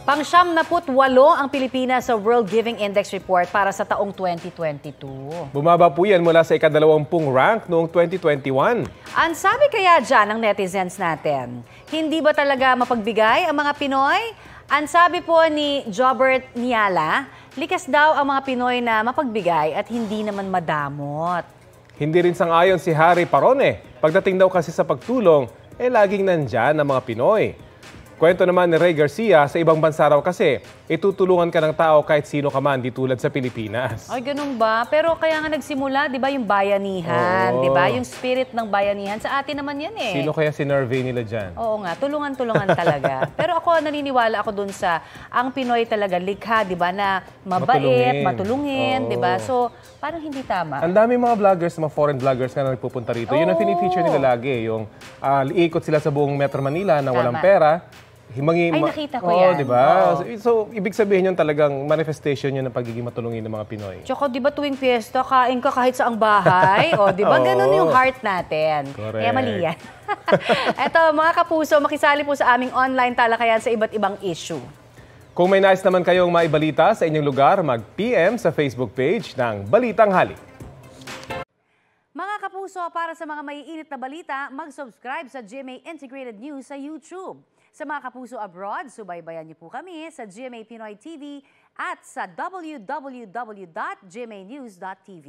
Pang-78 ang Pilipinas sa World Giving Index Report para sa taong 2022. Bumaba po yan mula sa ika-20 rank noong 2021. Ang sabi kaya dyan ng netizens natin, hindi ba talaga mapagbigay ang mga Pinoy? Ang sabi po ni Jobert Niala, likas daw ang mga Pinoy na mapagbigay at hindi naman madamot. Hindi rin sang-ayon si Harry Parone. Pagdating daw kasi sa pagtulong, laging nandyan ang mga Pinoy. Kwento naman ni Ray Garcia, sa ibang bansa raw kasi, itutulungan ka ng tao kahit sino ka man, di tulad sa Pilipinas. Ay, ganun ba? Pero kaya nga nagsimula, di ba, yung bayanihan, di ba? Yung spirit ng bayanihan, sa atin naman yan eh. Sino kaya sinurvey nila dyan? Oo nga, tulungan-tulungan talaga. Pero ako, naniniwala ako dun sa, ang Pinoy talaga likha, di ba, na mabait, matulungin, di ba? So, parang hindi tama. Ang dami mga vloggers, mga foreign vloggers na nagpupunta rito. Yun ang pinifeature nila lagi, yung iikot sila sa buong Metro Manila na walang pera. Ay, nakita ko yan. Diba? So, ibig sabihin yun talagang manifestation yun ng pagiging matulungin ng mga Pinoy. Tsaka, di ba tuwing piyesta, kain ka kahit saang bahay? O, di ba? Ganun yung heart natin. Correct. Kaya mali yan. Eto, mga kapuso, makisali po sa aming online talakayan sa iba't ibang issue. Kung may nais naman kayong maibalita sa inyong lugar, mag-PM sa Facebook page ng Balitang Halik. Mga kapuso, para sa mga maiinit na balita, mag-subscribe sa GMA Integrated News sa YouTube. Sa mga kapuso abroad, subaybayan niyo po kami sa GMA Pinoy TV at sa www.gmanews.tv.